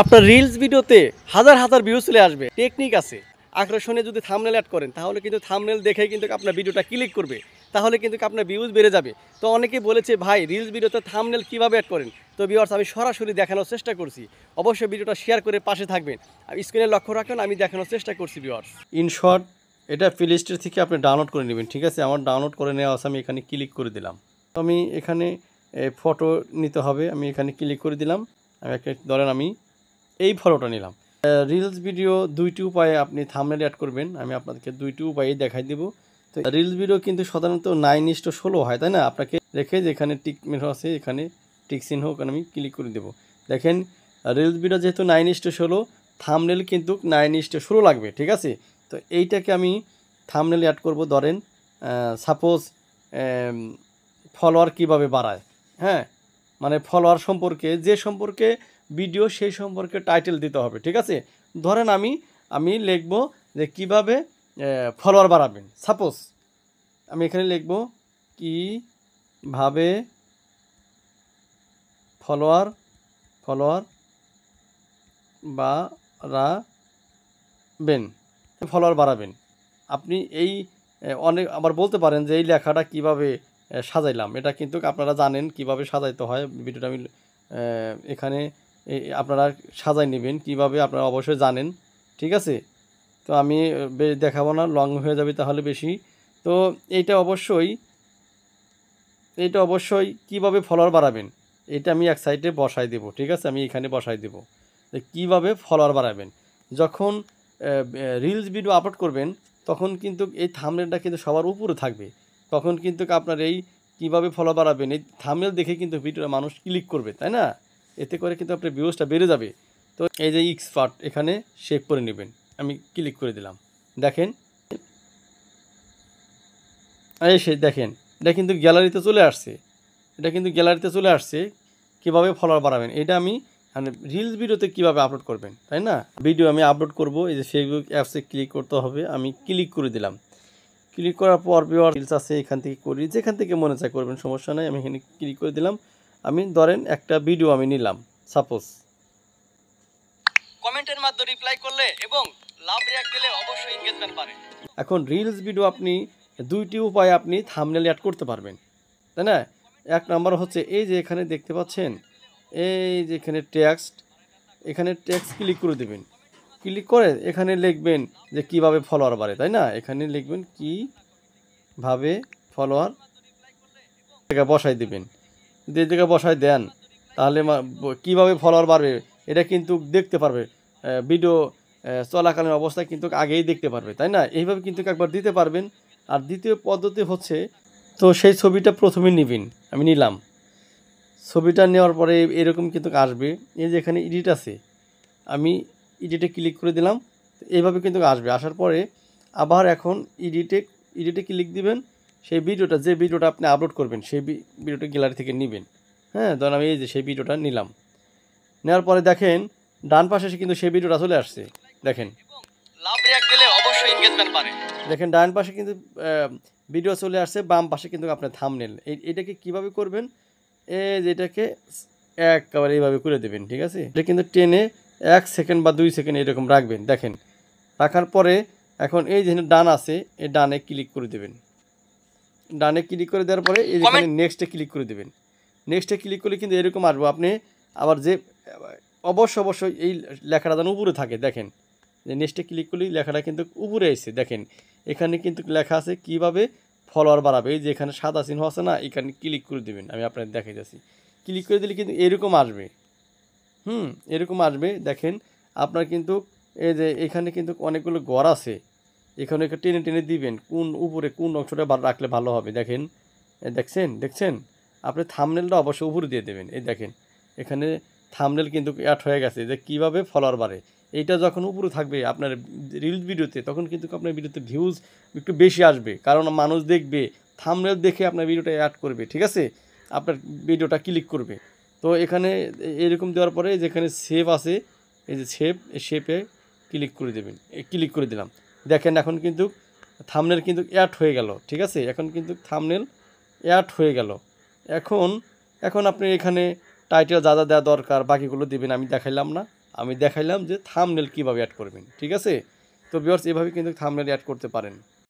আপনার রিলস ভিডিওতে হাজার হাজার ভিউ চলে আসবে, টেকনিক আছে। আকর্ষণে যদি থাম্বনেল অ্যাড করেন তাহলে কিন্তু থাম্বনেল দেখেই কিন্তু আপনার ভিডিওটা ক্লিক করবে, তাহলে কিন্তু আপনার ভিউজ বেড়ে যাবে। তো অনেকেই বলেছে ভাই রিলস ভিডিওতে থাম্বনেল কীভাবে অ্যাড করেন। তো ভিউয়ার্স আমি সরাসরি দেখানোর চেষ্টা করছি। অবশ্যই ভিডিওটা শেয়ার করে পাশে থাকবেন, আর স্ক্রিনে লক্ষ্য রাখবেন, আমি দেখানোর চেষ্টা করছি ভিউয়ার্স। ইন শর্ট, এটা প্লে স্টোর থেকে আপনি ডাউনলোড করে নেবেন, ঠিক আছে। আমার ডাউনলোড করে নেওয়া আছে, আমি এখানে ক্লিক করে দিলাম। তো আমি এখানে ফটো নিতে হবে, আমি এখানে ক্লিক করে দিলাম। আমি একটা ধরেন আমি এই ফটোটা নিলাম। রিলস ভিডিও দুইটি উপায়ে আপনি থাম্বনেল অ্যাড করবেন, আমি আপনাদেরকে দুইটি উপায়ে দেখাই দেব। তো রিলস ভিডিও কিন্তু সাধারণত 9:16 হয়, তাই না। আপনাকে রেখে যেখানে টিক মেনু আছে এখানে টিক চিহ্ন, ওখানে আমি ক্লিক করে দেব। দেখেন রিলস ভিডিও যেহেতু 9:16, থাম্বনেল কিন্তু 9:16 লাগবে, ঠিক আছে। তো এইটাকে আমি থাম্বনেল অ্যাড করব। ধরেন সাপোজ ফলোয়ার কিভাবে বাড়ায়, হ্যাঁ, মানে ফলোয়ার সম্পর্কে, যে সম্পর্কে ভিডিও সেই সম্পর্কে টাইটেল দিতে হবে, ঠিক আছে। ধরেন আমি লিখব যে কিভাবে ফলোয়ার বাড়াবেন। সাপোজ আমি এখানে লিখব কিভাবে ফলোয়ার বাড়াবেন। আপনি এই অনেক আবার বলতে পারেন যে এই লেখাটা কিভাবে সাজাইলাম। এটা কিন্তু আপনারা জানেন কিভাবে সাজাইতে হয়। ভিডিওটা আমি এখানে আপনারা সাজাই নেবেন কিভাবে, আপনারা অবশ্যই জানেন, ঠিক আছে। তো আমি দেখাবো না, লং হয়ে যাবে তাহলে বেশি। তো এইটা অবশ্যই কিভাবে ফলোয়ার বাড়াবেন, এটা আমি এক সাইডে বসাই দেব, ঠিক আছে। আমি এখানে বসাই দেব যে কীভাবে ফলোয়ার বাড়াবেন। যখন রিলস ভিডিও আপলোড করবেন তখন কিন্তু এই থাম্বনেলটা কিন্তু সবার উপরে থাকবে। তখন কিন্তু আপনার এই কীভাবে ফলোয়ার বাড়াবেন এই থাম্বনেল দেখে কিন্তু ভিডিওটা মানুষ ক্লিক করবে, তাই না। এতে করে কিন্তু আপনার ভিউজটা বেড়ে যাবে। তো এই যে এক্সপার্ট এখানে শেপ করে নেবেন, আমি ক্লিক করে দিলাম। দেখেন দেখেন এটা কিন্তু গ্যালারিতে চলে আসছে। কীভাবে ফলোয়ার বাড়াবেন এটা আমি মানে রিলস ভিডিওতে কীভাবে আপলোড করবেন, তাই না। ভিডিও আমি আপলোড করব, এই যে ফেসবুক অ্যাপসে ক্লিক করতে হবে, আমি ক্লিক করে দিলাম। ক্লিক করার পর রিলস আছে এখান থেকে করি, যেখান থেকে মনে চায় করবেন, সমস্যা নাই। আমি এখানে ক্লিক করে দিলাম। আমি ধরেন একটা ভিডিও আমি নিলাম, সাপোজ কমেন্টের মাধ্যমে রিপ্লাই করলে এবং লাভ রিঅ্যাক্ট দিলে অবশ্যই এনগেজমেন্ট বাড়ে। এখন রিলস ভিডিও আপনি দুইটি উপায়ে আপনি থাম্বনেল অ্যাড করতে পারবেন, তাই না। এক নাম্বার হচ্ছে এই যে এখানে দেখতে পাচ্ছেন, এই যে এখানে টেক্সট ক্লিক করে দেবেন। ক্লিক করে এখানে লিখবেন যে কিভাবে ফলোয়ার বাড়ে, তাই না। এখানে লিখবেন কিভাবে ফলোয়ার, জায়গায় বসাই দেবেন। যদি এই জায়গায় বসাই দেন তাহলে কিভাবে ফলোয়ার বাড়বে এটা কিন্তু দেখতে পারবে, ভিডিও চলাকালীন অবস্থায় কিন্তু আগেই দেখতে পারবে, তাই না। এইভাবে কিন্তু একবার দিতে পারবেন। আর দ্বিতীয় পদ্ধতি হচ্ছে, তো সেই ছবিটা প্রথমে নেবেন, আমি নিলাম। ছবিটা নেওয়ার পরে এরকম কিন্তু আসবে। এই যে এখানে এডিট আছে, আমি এডিটে ক্লিক করে দিলাম। এইভাবে কিন্তু আসবে। আসার পরে আবার এখন এডিটে ক্লিক দিবেন। সেই যে ভিডিওটা আপনি আপলোড করবেন সেই ভিডিওটা গ্যালারি থেকে নেবেন, হ্যাঁ। ধরুন আমি এই যে সেই ভিডিওটা নিলাম। নেওয়ার পরে দেখেন ডান পাশে কিন্তু সেই ভিডিওটা চলে আসছে। দেখেন লাভ রিঅ্যাক্ট দিলে অবশ্যই এনগেজমেন্ট বাড়ে। দেখেন ডান পাশে কিন্তু ভিডিও চলে আসছে, বাম পাশে কিন্তু আপনার থাম্বনেল। এটাকে কিভাবে করবেন, এই যেটাকে একেবারে এইভাবে করে দেবেন, ঠিক আছে। এটা কিন্তু টেনে 1 সেকেন্ড বা 2 সেকেন্ড এরকম রাখবেন। দেখেন রাখার পরে এখন এই যে ডান আছে, এই ডানে ক্লিক করে দেবেন। ডানে ক্লিক করে দেওয়ার পরে এই যেখানে নেক্সটে ক্লিক করে দেবেন। নেক্সটে ক্লিক করলে কিন্তু এরকম আসবো। আপনি আবার যে অবশ্যই এই লেখাটা যেন উপরে থাকে। দেখেন যে নেক্সটে ক্লিক করলেই লেখাটা কিন্তু উপরে এসেছে। দেখেন এখানে কিন্তু লেখা আছে কিভাবে ফলোয়ার বাড়াবে। এই যে এখানে সাদা চিহ্ন আছে না, এখানে ক্লিক করে দেবেন। আমি আপনাদের দেখাই যাচ্ছি। ক্লিক করে দিলে কিন্তু এরকম আসবে, এরকম আসবে। দেখেন আপনার কিন্তু এই যে এখানে কিন্তু অনেকগুলো ঘর আছে, এখানে টেনে টেনে দিবেন কোন উপরে কোন অংশটা রাখলে ভালো হবে। দেখেন দেখছেন আপনি থাম্বনেলটা অবশ্যই উপরে দিয়ে দেবেন। এই দেখেন এখানে থাম্বনেল কিন্তু অ্যাড হয়ে গেছে যে কীভাবে ফলোয়ার বাড়ে। এইটা যখন উপরে থাকবে আপনার রিলস ভিডিওতে, তখন কিন্তু আপনার ভিডিওতে ভিউজ একটু বেশি আসবে, কারণ মানুষ দেখবে, থাম্বনেল দেখে আপনার ভিডিওটা অ্যাড করবে, ঠিক আছে, আপনার ভিডিওটা ক্লিক করবে। তো এখানে এরকম দেওয়ার পরে যেখানে সেভ আছে, এই যে শেপে ক্লিক করে দেবেন। ক্লিক করে দিলাম। দেখেন এখন কিন্তু থাম্বনেল কিন্তু অ্যাড হয়ে গেল, ঠিক আছে। এখন কিন্তু থাম্বনেল অ্যাড হয়ে গেল। এখন আপনি এখানে টাইটেল যা দেওয়া দরকার বাকিগুলো দিবেন, আমি দেখাইলাম না। আমি দেখাইলাম যে থাম্বনেল কীভাবে অ্যাড করবেন। ঠিক আছে? তো ভিউয়ার্স এভাবে কিন্তু থাম্বনেল অ্যাড করতে পারেন।